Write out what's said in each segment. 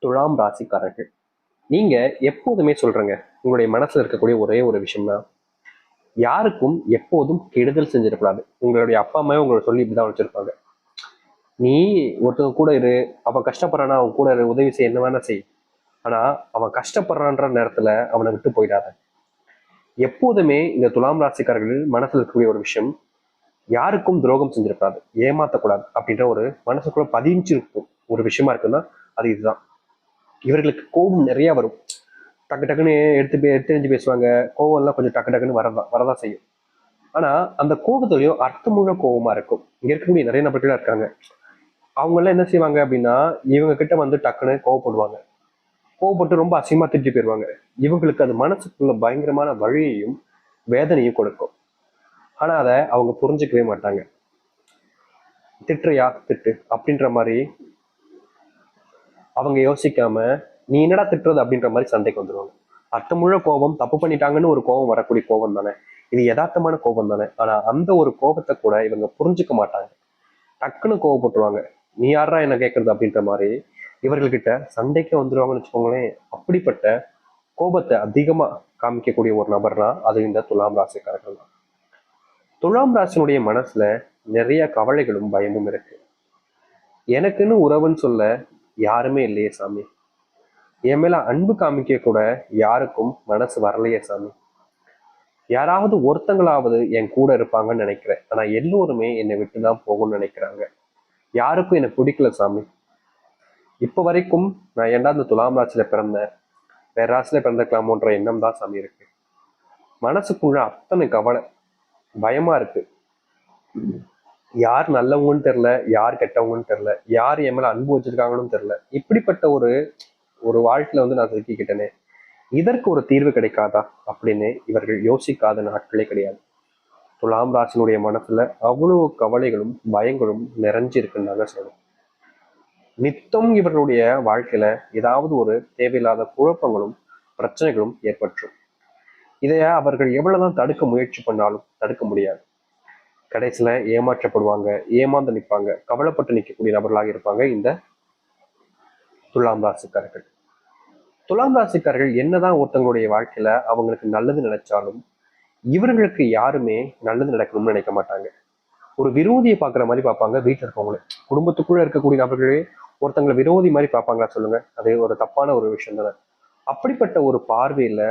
துலாம் ராசிக்காரர்கள், நீங்க எப்போதுமே சொல்றேங்க, உங்களுடைய மனசுல இருக்கக்கூடிய ஒரே ஒரு விஷயம் தான், யாருக்கும் எப்போதும் கெடுதல் செஞ்சிடக்கூடாது. உங்களுடைய அப்பா அம்மாவே உங்களை சொல்லி இப்படிதான் வச்சிருப்பாங்க. நீ ஒருத்தவங்க கூட இரு, அவன் கஷ்டப்படுறானா அவன் கூட இரு, உதவி செய்ய என்ன வேணா செய். ஆனா அவன் கஷ்டப்படுறான்ற நேரத்துல அவனை விட்டு போயிடாத. எப்போதுமே இந்த துலாம் ராசிக்காரர்கள் மனசுல இருக்கக்கூடிய ஒரு விஷயம், யாருக்கும் துரோகம் செஞ்சிடக்கூடாது, ஏமாத்தக்கூடாது அப்படின்ற ஒரு மனசுக்குள்ள பதிஞ்சிருக்கும் ஒரு விஷயமா இருக்குன்னா அது இதுதான். இவர்களுக்கு கோபம் நிறைய வரும். டக்கு டக்குன்னு எடுத்து எரிஞ்சு பேசுவாங்க. கோவம் எல்லாம் கொஞ்சம் டக்கு டக்குன்னு வரதான் செய்யும். ஆனா அந்த கோபத்துலயும் அர்த்தமுள்ள கோபமா இருக்கும். இங்க இருக்கக்கூடிய நிறைய நபர்கள் இருக்காங்க. அவங்க எல்லாம் என்ன செய்வாங்க அப்படின்னா, இவங்க கிட்ட வந்து டக்குன்னு கோவப்படுவாங்க. கோவப்பட்டு ரொம்ப அசிங்கமா திட்டி போயிருவாங்க. இவங்களுக்கு அது மனசுக்குள்ள பயங்கரமான வழியையும் வேதனையும் கொடுக்கும். ஆனா அதை அவங்க புரிஞ்சுக்கவே மாட்டாங்க. திட்டுறியா திட்டு அப்படின்ற மாதிரி அவங்க யோசிக்காம, நீ என்னடா திட்டுறது அப்படின்ற மாதிரி சண்டைக்கு வந்துருவாங்க. அர்த்தமுள்ள கோபம், தப்பு பண்ணிட்டாங்கன்னு ஒரு கோபம் வரக்கூடிய கோபம் தானே, இது யதார்த்தமான கோபம் தானே. ஆனா அந்த ஒரு கோபத்தை கூட இவங்க புரிஞ்சுக்க மாட்டாங்க. டக்குன்னு கோவப்பட்டுருவாங்க. நீ யாரா என்ன கேட்கறது அப்படின்ற மாதிரி இவர்கள்கிட்ட சண்டைக்கு வந்துருவாங்கன்னு வச்சுக்கோங்களேன். அப்படிப்பட்ட கோபத்தை அதிகமா காமிக்கக்கூடிய ஒரு நபர்னா அது இந்த துலாம் ராசிக்காரர்கள் தான். துலாம் ராசினுடைய மனசுல நிறைய கவலைகளும் பயமும் இருக்கு. எனக்குன்னு உறவுன்னு சொல்ல யாருமே இல்லையே சாமி, என் மேல அன்பு காமிக்க கூட யாருக்கும் மனசு வரலையே சாமி, யாராவது ஒருத்தங்களாவது என் கூட இருப்பாங்கன்னு நினைக்கிறேன். ஆனா எல்லோருமே என்னை விட்டுதான் போகணும்னு நினைக்கிறாங்க. யாருக்கும் எனக்கு பிடிக்கல சாமி. இப்ப வரைக்கும் நான் ஏன்டா இந்த துலாம் ராசியில பிறந்தேன், வேற ராசியில பிறந்திருக்கலாமோன்ற எண்ணம் தான் சாமி இருக்கு. மனசுக்குள்ள அத்தனை கவலை, பயமா இருக்கு. யார் நல்லவங்கன்னு தெரியல, யார் கெட்டவங்கன்னு தெரியல, யார் என் மேல அன்பு வச்சிருக்காங்கன்னு தெரியல. இப்படிப்பட்ட ஒரு ஒரு வாழ்க்கையில வந்து நான் சிக்கிக்கிட்டேனே, இதற்கு ஒரு தீர்வு கிடைக்காதா அப்படின்னு இவர்கள் யோசிக்காத நாட்களே கிடையாது. துலாம் ராசினுடைய மனசுல அவ்வளவு கவலைகளும் பயங்களும் நிறைஞ்சிருக்குன்னு தாங்க சொல்லணும். நித்தம் இவர்களுடைய வாழ்க்கையில ஏதாவது ஒரு தேவையில்லாத குழப்பங்களும் பிரச்சனைகளும் ஏற்பற்றும். இதைய அவர்கள் எவ்வளவுதான் தடுக்க முயற்சி பண்ணாலும் தடுக்க முடியாது. கடைசியில ஏமாற்றப்படுவாங்க, ஏமாந்து நிற்பாங்க, கவலைப்பட்டு நிற்கக்கூடிய நபர்களாக இருப்பாங்க இந்த துலாம் ராசிக்காரர்கள். துலாம் ராசிக்காரர்கள் என்னதான் ஒருத்தங்களுடைய வாழ்க்கையில அவங்களுக்கு நல்லது நினைச்சாலும் இவர்களுக்கு யாருமே நல்லது நடக்கணும்னு நினைக்க மாட்டாங்க. ஒரு விரோதியை பார்க்குற மாதிரி பார்ப்பாங்க வீட்டில் இருக்கவங்களே. குடும்பத்துக்குள்ள இருக்கக்கூடிய நபர்களே ஒருத்தங்களை விரோதி மாதிரி பார்ப்பாங்களா சொல்லுங்க, அது ஒரு தப்பான ஒரு விஷயம் தானே. அப்படிப்பட்ட ஒரு பார்வையில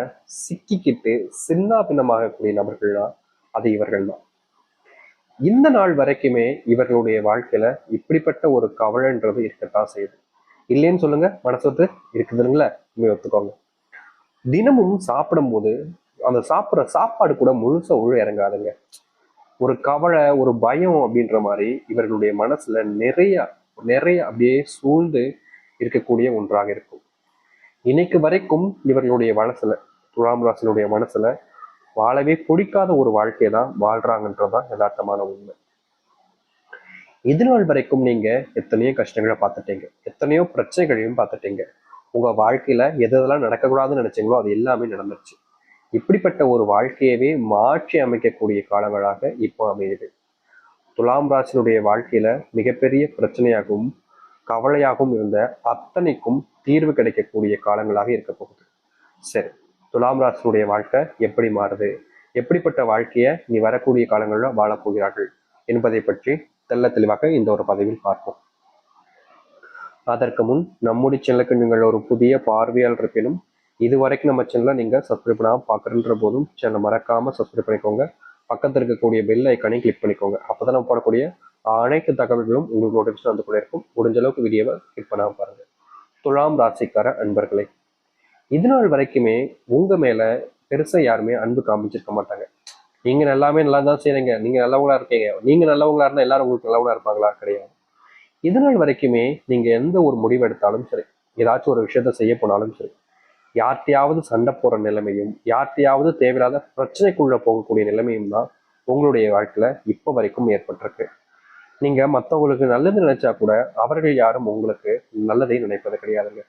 சிக்கிக்கிட்டு சின்ன பின்னமாகக்கூடிய நபர்கள் தான் அது இவர்கள் தான். இந்த நாள் வரைக்குமே இவர்களுடைய வாழ்க்கையில இப்படிப்பட்ட ஒரு கவலைன்றது இருக்கத்தான் செய்யுது. இல்லைன்னு சொல்லுங்க, மனசொத்து இருக்குதுங்களா, ஒத்துக்கோங்க. தினமும் சாப்பிடும் போது அந்த சாப்பிட்ற சாப்பாடு கூட முழுசா உள்ள இறங்காதுங்க. ஒரு கவலை, ஒரு பயம் அப்படின்ற மாதிரி இவர்களுடைய மனசுல நிறைய நிறைய அப்படியே சூழ்ந்து இருக்கக்கூடிய ஒன்றாக இருக்கும். இன்னைக்கு வரைக்கும் இவர்களுடைய மனசுல, துலாம் ராசினுடைய மனசுல வாழவே பிடிக்காத ஒரு வாழ்க்கையை தான் வாழ்றாங்கன்றதுதான் யதார்த்தமான உண்மை. இது நாள் வரைக்கும் நீங்க எத்தனையோ கஷ்டங்களை பார்த்துட்டீங்க, எத்தனையோ பிரச்சனைகளையும் பார்த்துட்டீங்க. உங்க வாழ்க்கையில எதெல்லாம் நடக்கக்கூடாதுன்னு நினைச்சீங்களோ அது எல்லாமே நடந்துருச்சு. இப்படிப்பட்ட ஒரு வாழ்க்கையவே மாற்றி அமைக்கக்கூடிய காலங்களாக இப்போ அமையுது. துலாம் ராசினுடைய வாழ்க்கையில மிகப்பெரிய பிரச்சனையாகவும் கவலையாகவும் இருந்த அத்தனைக்கும் தீர்வு கிடைக்கக்கூடிய காலங்களாக இருக்க போகுது. சரி, துலாம் ராசினுடைய வாழ்க்கை எப்படி மாறுது, எப்படிப்பட்ட வாழ்க்கையை நீ வரக்கூடிய காலங்களில் வாழப்போகிறார்கள் என்பதை பற்றி தெள்ள தெளிவாக இந்த ஒரு பதிவில் பார்ப்போம். அதற்கு முன் நம்முடைய சேனலுக்கு நீங்கள் ஒரு புதிய பார்வையாளர் இருப்பினும் இதுவரைக்கும் நம்ம சேனலை நீங்கள் சப்ஸ்கிரைப் பண்ணாமல் பார்க்குறன்ற போதும் சேனலை மறக்காமல் சப்ஸ்கிரைப் பண்ணிக்கோங்க. பக்கத்தில் இருக்கக்கூடிய பெல் ஐக்கானை கிளிக் பண்ணிக்கோங்க. அப்போதான் நம்ம போடக்கூடிய அனைத்து தகவல்களும் உங்களுக்கு நோட்டிஃபிகேஷன் வந்து கூட இருக்கும். முடிஞ்ச அளவுக்கு வீடியோவை கிளிக் பண்ணாமல் பாருங்க. துலாம் ராசிக்கார அன்பர்களே, இது நாள் வரைக்குமே உங்க மேல பெருசா யாருமே அன்பு காமிச்சிருக்க மாட்டாங்க. நீங்க எல்லாமே நல்லா தான் செய்றீங்க, நீங்க நல்லவங்களா இருக்கீங்க, நீங்க நல்லவங்களா இருந்தா எல்லாரும் உங்களுக்கு நல்லவங்களா இருப்பாங்களா? கிடையாது. இது நாள் வரைக்குமே நீங்க எந்த ஒரு முடிவு எடுத்தாலும் சரி, ஏதாச்சும் ஒரு விஷயத்த செய்ய போனாலும் சரி, யார்கிட்டையாவது சண்டை போற நிலைமையும், யார்கிட்டையாவது தேவையில்லாத பிரச்சனைக்குள்ள போகக்கூடிய நிலைமையும் தான் உங்களுடைய வாழ்க்கையில இப்ப வரைக்கும் ஏற்பட்டிருக்கு. நீங்க மற்றவங்களுக்கு நல்லது நினைச்சா கூட அவர்கள் யாரும் உங்களுக்கு நல்லதை நினைப்பது கிடையாதுங்க.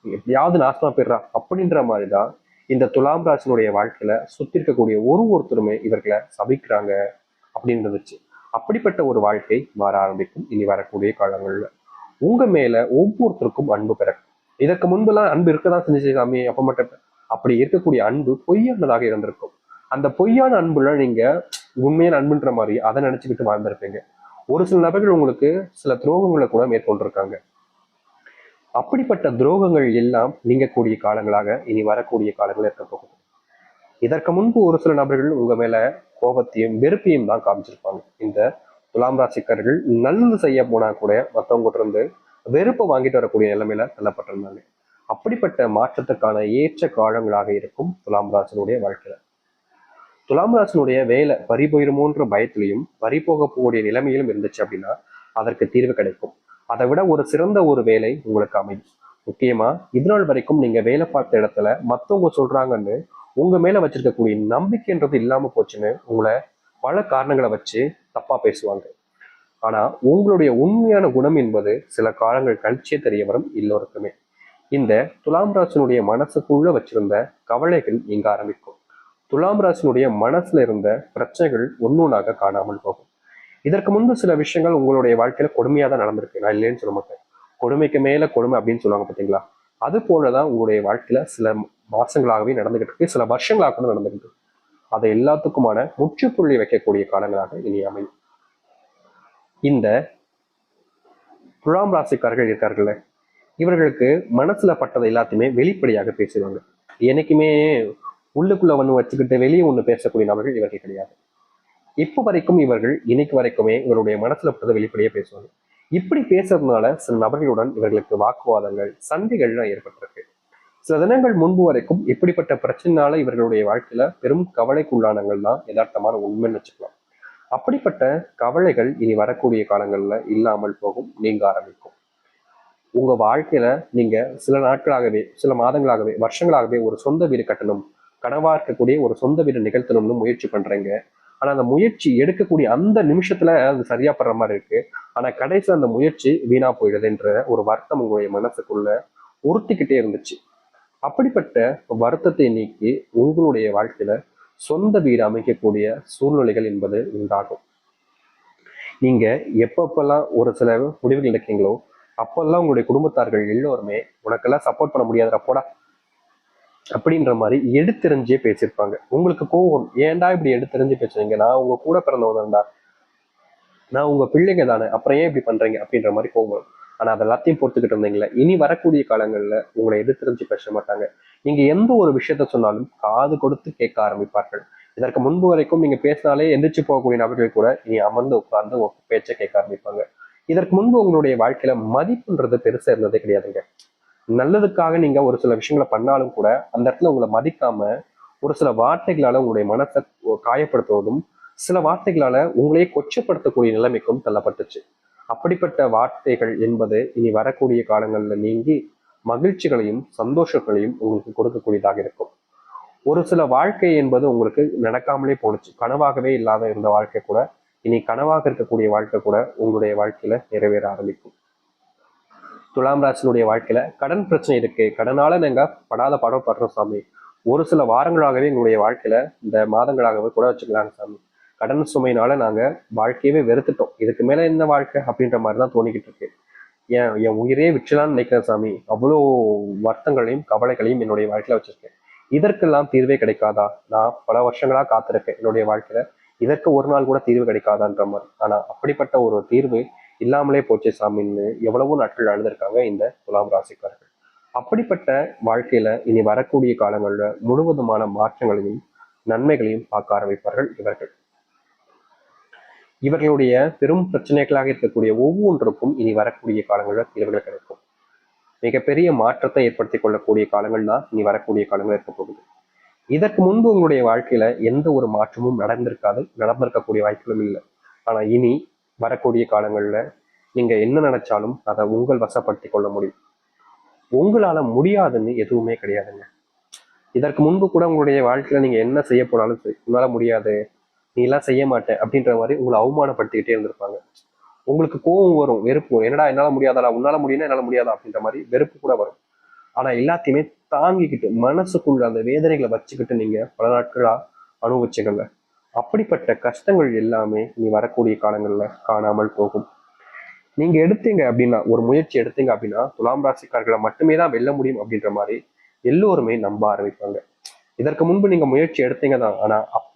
எப்படியாவது நாசமா போயிடுறா அப்படின்ற மாதிரிதான் இந்த துலாம் ராசினுடைய வாழ்க்கையில சுத்தி இருக்கக்கூடிய ஒருத்தருமே இவர்களை சபிக்கிறாங்க அப்படின்றதுச்சு. அப்படிப்பட்ட ஒரு வாழ்க்கை மாற ஆரம்பிக்கும் இனி வரக்கூடிய காலங்கள்ல. உங்க மேல ஒவ்வொருத்தருக்கும் அன்பு பிறக்கும். இதற்கு முன்பெல்லாம் அன்பு இருக்கதான் செஞ்சு சாமி, அப்ப மட்டும் அப்படி இருக்கக்கூடிய அன்பு பொய்யானதாக இருந்திருக்கும். அந்த பொய்யான அன்புல நீங்க உண்மையான அன்புன்ற மாதிரி அதை நினைச்சுக்கிட்டு வாழ்ந்திருப்பீங்க. ஒரு சில நபர்கள் உங்களுக்கு சில துரோகங்களை கூட மேற்கொண்டிருக்காங்க. அப்படிப்பட்ட துரோகங்கள் எல்லாம் நீங்கக்கூடிய காலங்களாக இனி வரக்கூடிய காலங்கள் இருக்க போகுது. இதற்கு முன்பு ஒரு சில நபர்கள் உங்க மேல கோபத்தையும் வெறுப்பையும் தான் காமிச்சிருப்பாங்க. இந்த துலாம் ராசிக்காரர்கள் நல்லது செய்ய போனா கூட மற்றவங்க இருந்து வெறுப்பை வாங்கிட்டு வரக்கூடிய நிலைமையில தள்ளப்பட்டிருந்தாங்க. அப்படிப்பட்ட மாற்றத்துக்கான ஏற்ற காலங்களாக இருக்கும் துலாம் ராசினுடைய வாழ்க்கையில. துலாம் ராசினுடைய வேலை பறி போயிருமோன்ற பயத்திலையும் பறி போகக்கூடிய நிலைமையிலும் இருந்துச்சு அப்படின்னா அதற்கு தீர்வு கிடைக்கும். அதை விட ஒரு சிறந்த ஒரு வேலை உங்களுக்கு அமையும். முக்கியமா இதனால் வரைக்கும் நீங்க வேலை பார்த்த இடத்துல மத்தவங்க சொல்றாங்கன்னு உங்க மேல வச்சிருக்கக்கூடிய நம்பிக்கைன்றது இல்லாம போச்சுன்னு உங்களை பல காரணங்களை வச்சு தப்பா பேசுவாங்க. ஆனா உங்களுடைய உண்மையான குணம் என்பது சில காலங்கள் கழிச்சே தெரிய வரும் எல்லோருக்குமே. இந்த துலாம் ராசினுடைய மனசுக்குள்ள வச்சிருந்த கவலைகள் நீங்க ஆரம்பிக்கும். துலாம் ராசினுடைய மனசுல இருந்த பிரச்சனைகள் ஒன்னொன்னாக காணாமல் போகும். இதற்கு முன்பு சில விஷயங்கள் உங்களுடைய வாழ்க்கையில கொடுமையா தான் நடந்திருக்கு, நான் இல்லைன்னு சொல்ல மாட்டேன். கொடுமைக்கு மேல கொடுமை அப்படின்னு சொல்லுவாங்க பார்த்தீங்களா, அது போலதான் உங்களுடைய வாழ்க்கையில சில மாசங்களாகவே நடந்துகிட்டு இருக்கு, சில வருஷங்களாக கூட நடந்துகிட்டு இருக்கு. அதை எல்லாத்துக்குமான முற்றுப்புள்ளி வைக்கக்கூடிய காலங்களாக இனி அமையும். இந்த துலாம் ராசிக்காரர்கள் இருக்கார்கள், இவர்களுக்கு மனசுல பட்டதை எல்லாத்தையுமே வெளிப்படையாக பேசுவாங்க. என்னைக்குமே உள்ளுக்குள்ள ஒண்ணு வச்சுக்கிட்டு வெளியே ஒண்ணு பேசக்கூடிய நபர்கள் இவர்கள் கிடையாது. இப்போ வரைக்கும் இவர்கள் இன்னைக்கு வரைக்குமே இவருடைய மனசுல பட்டதை வெளிப்படையே பேசுவாங்க. இப்படி பேசுறதுனால சில நபர்களுடன் இவர்களுக்கு வாக்குவாதங்கள் சண்டைகள்லாம் ஏற்பட்டிருக்கு. சில தினங்கள் முன்பு வரைக்கும் இப்படிப்பட்ட பிரச்சனைனால இவர்களுடைய வாழ்க்கையில பெரும் கவலைக்குள்ளானங்கள் தான் யதார்த்தமான உண்மைன்னு வச்சுக்கலாம். அப்படிப்பட்ட கவலைகள் இனி வரக்கூடிய காலங்கள்ல இல்லாமல் போகும், நீங்க ஆரம்பிக்கும். உங்க வாழ்க்கையில நீங்க சில நாட்களாகவே சில மாதங்களாகவே வருஷங்களாகவே ஒரு சொந்த வீடு கட்டணும், கனவா இருக்கக்கூடிய ஒரு சொந்த வீடு நிகழ்த்தணும்னு முயற்சி பண்றீங்க. ஆனா அந்த முயற்சி எடுக்கக்கூடிய அந்த நிமிஷத்துல அது சரியா படுற மாதிரி இருக்கு. ஆனா கடைசியில் அந்த முயற்சி வீணா போயிடுதுன்ற ஒரு வருத்தம் உங்களுடைய மனசுக்குள்ள உறுத்திக்கிட்டே இருந்துச்சு. அப்படிப்பட்ட வருத்தத்தை நீக்கி உங்களுடைய வாழ்க்கையில சொந்த வீடு அமைக்கக்கூடிய சூழ்நிலைகள் என்பது உண்டாகும். நீங்க எப்பப்பெல்லாம் ஒரு சில முடிவுகள் எடுக்கீங்களோ அப்பெல்லாம் உங்களுடைய குடும்பத்தார்கள் எல்லோருமே உனக்கெல்லாம் சப்போர்ட் பண்ண முடியாத போடா அப்படின்ற மாதிரி எடுத்தெறிஞ்சே பேசியிருப்பாங்க. உங்களுக்கு கோவம், ஏன்டா இப்படி எடுத்தெறிஞ்சு பேசுறீங்க, நான் உங்க கூட பிறந்தவதான்டா, நான் உங்க பிள்ளைங்க தானே, அப்புறம் ஏன் இப்படி பண்றீங்க அப்படின்ற மாதிரி கோவம். ஆனா அது எல்லாத்தையும் பொறுத்துக்கிட்டு இருந்தீங்களா, இனி வரக்கூடிய காலங்கள்ல உங்களை எடுத்தெறிஞ்சு பேச மாட்டாங்க. நீங்க எந்த ஒரு விஷயத்த சொன்னாலும் காது கொடுத்து கேட்க ஆரம்பிப்பார்கள். இதற்கு முன்பு வரைக்கும் நீங்க பேசினாலே எந்திரிச்சு போகக்கூடிய நபர்கள் கூட இனி அமர்ந்து உட்கார்ந்து பேச்சை கேட்க ஆரம்பிப்பாங்க. இதற்கு முன்பு உங்களுடைய வாழ்க்கையில மதிப்புன்றது பெருசா இருந்ததே கிடையாதுங்க. நல்லதுக்காக நீங்க ஒரு சில விஷயங்களை பண்ணாலும் கூட அந்த இடத்துல உங்களை மதிக்காம ஒரு சில வார்த்தைகளால உங்களுடைய மனசை காயப்படுத்துவதும் சில வார்த்தைகளால உங்களையே கொச்சப்படுத்தக்கூடிய நிலைமைக்கும் தள்ளப்பட்டுச்சு. அப்படிப்பட்ட வார்த்தைகள் என்பது இனி வரக்கூடிய காலங்கள்ல நீங்கி மகிழ்ச்சிகளையும் சந்தோஷங்களையும் உங்களுக்கு கொடுக்கக்கூடியதாக இருக்கும். ஒரு சில வாழ்க்கை என்பது உங்களுக்கு நடக்காமலே போணுச்சு, கனவாகவே இல்லாத இருந்த வாழ்க்கை கூட இனி கனவாக இருக்கக்கூடிய வாழ்க்கை கூட உங்களுடைய வாழ்க்கையில நிறைவேற ஆரம்பிக்கும். துலாம் ராசினுடைய வாழ்க்கையில கடன் பிரச்சனை இருக்கு, கடனால நாங்க படாத படுறோம் சாமி, ஒரு சில வாரங்களாகவே எங்களுடைய வாழ்க்கையில இந்த மாதங்களாகவே கூட வச்சுக்கலாங்க சாமி, கடன் சுமையினால நாங்க வாழ்க்கையவே வெறுத்துட்டோம், இதுக்கு மேல என்ன வாழ்க்கை அப்படின்ற மாதிரிதான் தோணிக்கிட்டு இருக்கு, என் உயிரே விற்றலான்னு நினைக்கிறேன் சாமி, அவ்வளோ வருத்தங்களையும் கவலைகளையும் என்னுடைய வாழ்க்கையில வச்சிருக்கேன், இதற்கெல்லாம் தீர்வே கிடைக்காதா, நான் பல வருஷங்களா காத்திருக்கேன் என்னுடைய வாழ்க்கையில, இதற்கு ஒரு நாள் கூட தீர்வு கிடைக்காதான்ற மாதிரி. ஆனா அப்படிப்பட்ட ஒரு தீர்வு இல்லாமலே போச்சு சாமின்னு எவ்வளவோ நாட்கள் அழுந்திருக்காங்க இந்த துலாம் ராசிக்காரர்கள். அப்படிப்பட்ட வாழ்க்கையில இனி வரக்கூடிய காலங்கள்ல முழுவதுமான மாற்றங்களையும் நன்மைகளையும் பார்க்க ஆரம்பிப்பார்கள் இவர்கள். இவர்களுடைய பெரும் பிரச்சனைகளாக இருக்கக்கூடிய ஒவ்வொன்றுக்கும் இனி வரக்கூடிய காலங்களில் தீர்வுகள் கிடைக்கும். மிகப்பெரிய மாற்றத்தை ஏற்படுத்திக் கொள்ளக்கூடிய காலங்கள் தான் இனி வரக்கூடிய காலங்கள் இருக்க போகுது. இதற்கு முன்பு உங்களுடைய வாழ்க்கையில எந்த ஒரு மாற்றமும் நடந்திருக்கக்கூடிய வாய்ப்புகளும் இல்லை. ஆனா இனி வரக்கூடிய காலங்கள்ல நீங்க என்ன நினைச்சாலும் அதை உங்கள் வசப்படுத்தி கொள்ள முடியும். உங்களால முடியாதுன்னு எதுவுமே கிடையாதுங்க. இதற்கு முன்பு கூட உங்களுடைய வாழ்க்கையில நீங்க என்ன செய்ய போனாலும் சரி, உன்னால முடியாது, நீ எல்லாம் செய்ய மாட்டேன் அப்படின்ற மாதிரி உங்களை அவமானப்படுத்திக்கிட்டே இருந்திருப்பாங்க. உங்களுக்கு கோபம் வரும், வெறுப்பு வரும், என்னடா என்னால முடியாதா, உன்னால முடியும்னா என்னால முடியாதா அப்படின்ற மாதிரி வெறுப்பு கூட வரும். ஆனா எல்லாத்தையுமே தாங்கிக்கிட்டு மனசுக்குள்ள அந்த வேதனைகளை வச்சுக்கிட்டு நீங்க பல நாட்களா அனுபவிச்சுக்கல. அப்படிப்பட்ட கஷ்டங்கள் எல்லாமே நீ வரக்கூடிய காலங்கள்ல காணாமல் போகும். நீங்க எடுத்தீங்க அப்படின்னா, ஒரு முயற்சி எடுத்தீங்க அப்படின்னா துலாம் ராசிக்காரர்களை மட்டுமே தான் வெல்ல முடியும் அப்படின்ற மாதிரி எல்லோருமே நம்ப ஆரம்பிப்பாங்க. இதற்கு முன்பு நீங்க முயற்சி எடுத்தீங்க தான், ஆனா அப்ப